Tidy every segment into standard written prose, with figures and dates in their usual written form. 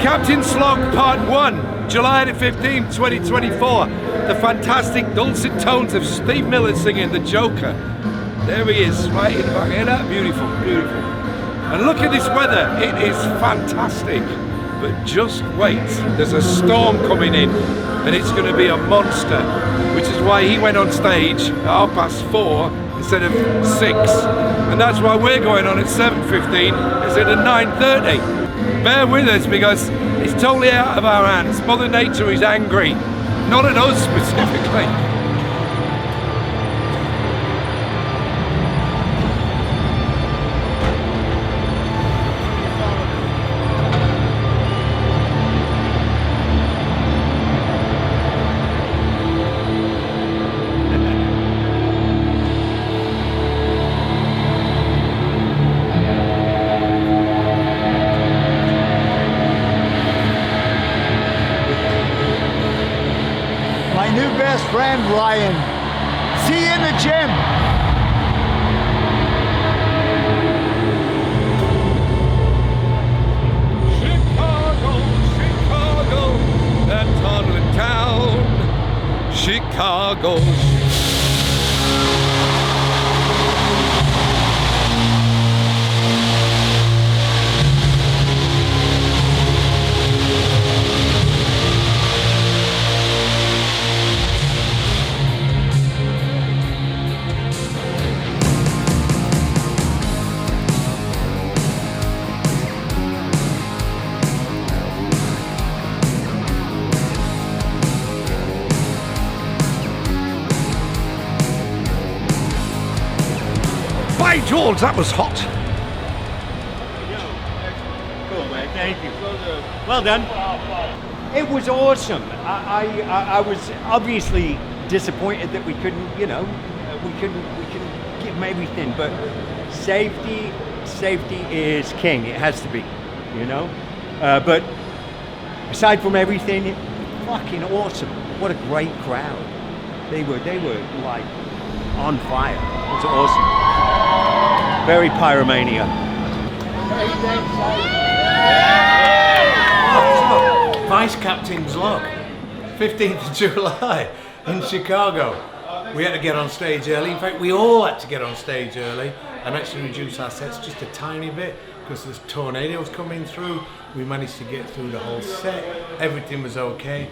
Captain Slog Part 1, July the 15th, 2024. The fantastic dulcet tones of Steve Miller singing The Joker. There he is, right in the back. Ain't that beautiful, beautiful. And look at this weather, it is fantastic. But just wait, there's a storm coming in and it's going to be a monster, which is why he went on stage at 4:30 instead of 6. And that's why we're going on at 7:15 instead of 9:30. Bear with us because it's totally out of our hands. Mother Nature is angry, not at us specifically. Best friend Ryan. See you in the gym. Chicago, Chicago, that toddling town. Chicago. By George, that was hot. Cool, mate. Thank you. Well done. It was awesome. I was obviously disappointed that we couldn't, we couldn't give them everything. But safety is king. It has to be, But aside from everything, fucking awesome. What a great crowd. They were like on fire. It was awesome. Very pyromania. Vice Captain's log, 15th of July in Chicago. We had to get on stage early. In fact, we all had to get on stage early and actually reduce our sets just a tiny bit because there's tornadoes coming through. We managed to get through the whole set. Everything was okay,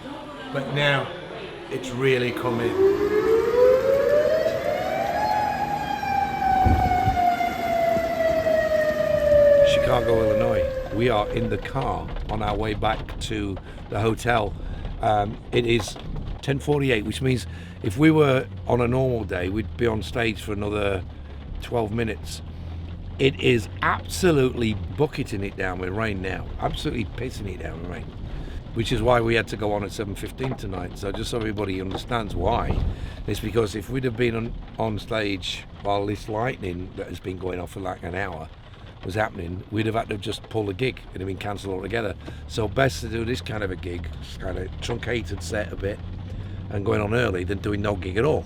but now it's really coming. Chicago, Illinois. We are in the car on our way back to the hotel. It is 10:48, which means if we were on a normal day, we'd be on stage for another 12 minutes. It is absolutely bucketing it down with rain now. Absolutely pissing it down with rain. Which is why we had to go on at 7:15 tonight. So just so everybody understands why, it's because if we'd have been on stage while this lightning that has been going off for like an hour was happening, we'd have had to just pull the gig. It'd have been cancelled altogether. So best to do this kind of a gig, kind of truncated set a bit, and going on early than doing no gig at all.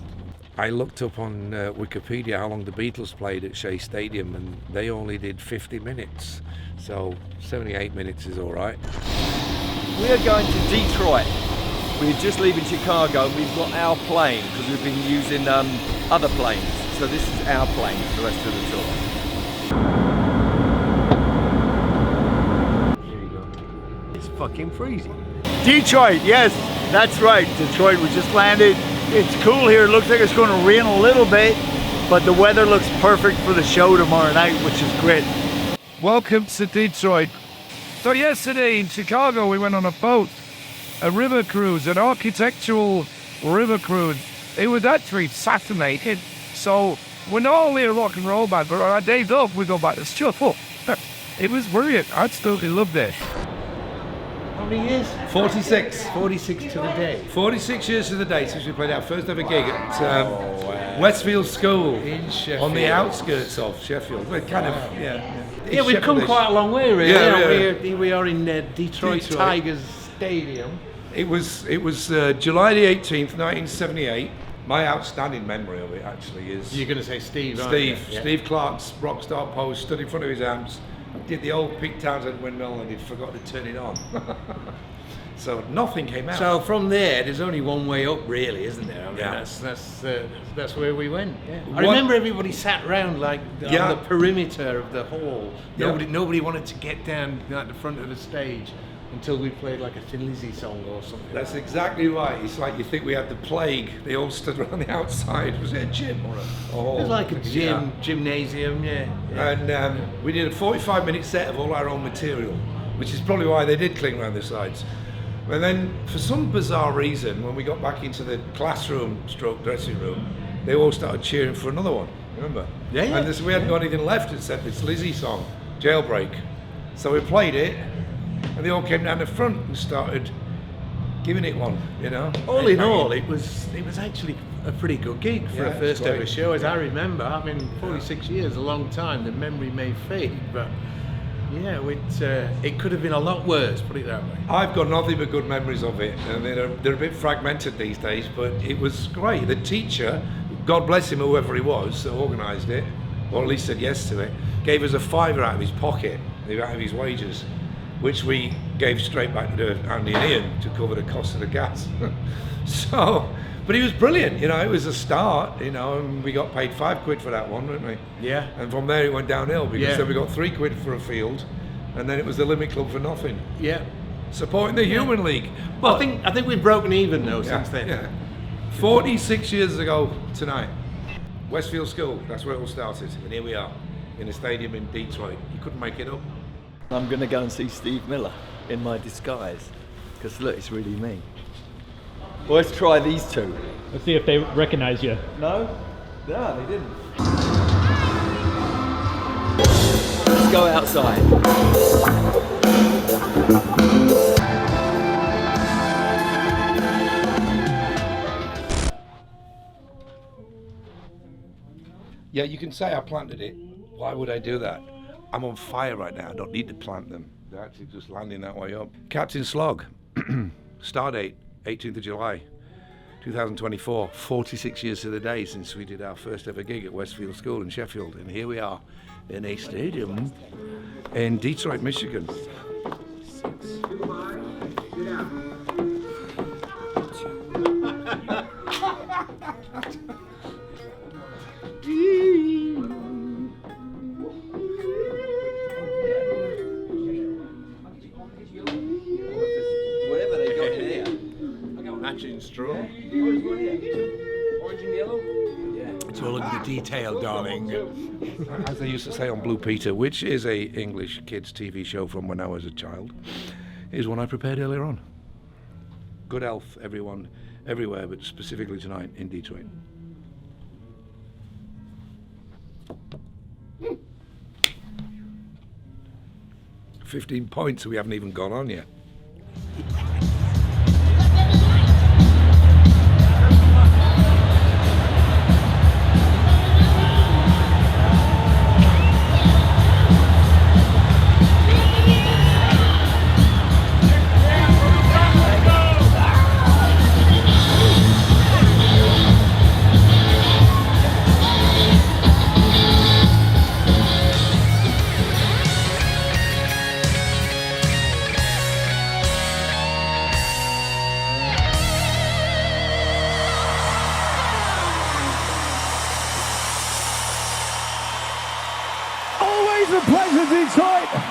I looked up on Wikipedia how long the Beatles played at Shea Stadium, and they only did 50 minutes. So 78 minutes is all right. We are going to Detroit. We're just leaving Chicago and we've got our plane because we've been using other planes. So this is our plane for the rest of the tour. It's fucking freezing. Detroit, yes, that's right. Detroit, we just landed. It's cool here. It looks like it's going to rain a little bit, but the weather looks perfect for the show tomorrow night, which is great. Welcome to Detroit. So yesterday in Chicago we went on a boat, a river cruise, an architectural river cruise. It was actually fascinating. So we're not only a rock and roll band, but on our days off we go back to shuffle. It was brilliant. I absolutely loved it. How many years? 46. 46 to the day. 46 years to the day since we played our first ever gig at Westfield School in Sheffield. on the outskirts of Sheffield. We're kind of, Yeah, we've come quite a long way, really. Yeah. Here we are in Detroit Tigers Stadium. It was July the 18th, 1978. My outstanding memory of it actually is You're going to say Steve, aren't you? Steve Clark's Rockstar pose, stood in front of his amps, did the old Pete Townsend windmill and he'd forgot to turn it on. So nothing came out. So from there's only one way up, really, isn't there? I mean, Yeah. that's where we went. Yeah. I What- remember everybody sat round like Yeah. on the perimeter of the hall. Yeah. Nobody wanted to get down at the front of the stage until we played like a Thin Lizzy song or something. That's exactly right. It's like you think we had the plague. They all stood around the outside. Was it a gym or a hall? It was like a Yeah. gymnasium, yeah. And we did a 45-minute set of all our own material, which is probably why they did cling around the sides. And then, for some bizarre reason, when we got back into the classroom stroke dressing room, they all started cheering for another one, remember? Yeah, yeah. And we hadn't got anything left except this Lizzie song, Jailbreak. So we played it, and they all came down the front and started giving it one, you know? All in all, it was actually a pretty good gig for Yeah, a first it's ever great. show, as I remember. I mean, 46 years, a long time. The memory may fade, but yeah, it could have been a lot worse. Put it that way. I've got nothing but good memories of it, and they're a bit fragmented these days, but it was great. The teacher, God bless him, whoever he was that organised it, or at least said yes to it, gave us a £5 out of his pocket, out of his wages, which we gave straight back to Andy and Ian to cover the cost of the gas. So, but he was brilliant, you know, it was a start, you know, and we got paid £5 for that one, didn't we? Yeah. And from there it went downhill, because Yeah. then we got £3 for a field, and then it was the Limit Club for nothing. Yeah. Supporting the Human League. Well, I think we've broken even though since then. Yeah. 46 years ago tonight, Westfield School, that's where it all started. And here we are, in a stadium in Detroit. You couldn't make it up. I'm going to go and see Steve Miller in my disguise, because look, it's really me. Well, let's try these two. Let's see if they recognize you. No? No, they didn't. Let's go outside. Yeah, you can say I planted it. Why would I do that? I'm on fire right now. I don't need to plant them. They're actually just landing that way up. Captain Slog. Star date, 18th of July, 2024. 46 years to the day since we did our first ever gig at Westfield School in Sheffield. And here we are in a stadium in Detroit, Michigan. Whatever they got in here. Matching straw. Orange and yellow? It's all in the detail, darling. As they used to say on Blue Peter, which is a English kids TV show from when I was a child, is one I prepared earlier on. Good health, everyone, everywhere, but specifically tonight in Detroit. $15 points, so we haven't even gone on yet. Always a pleasure, Detroit.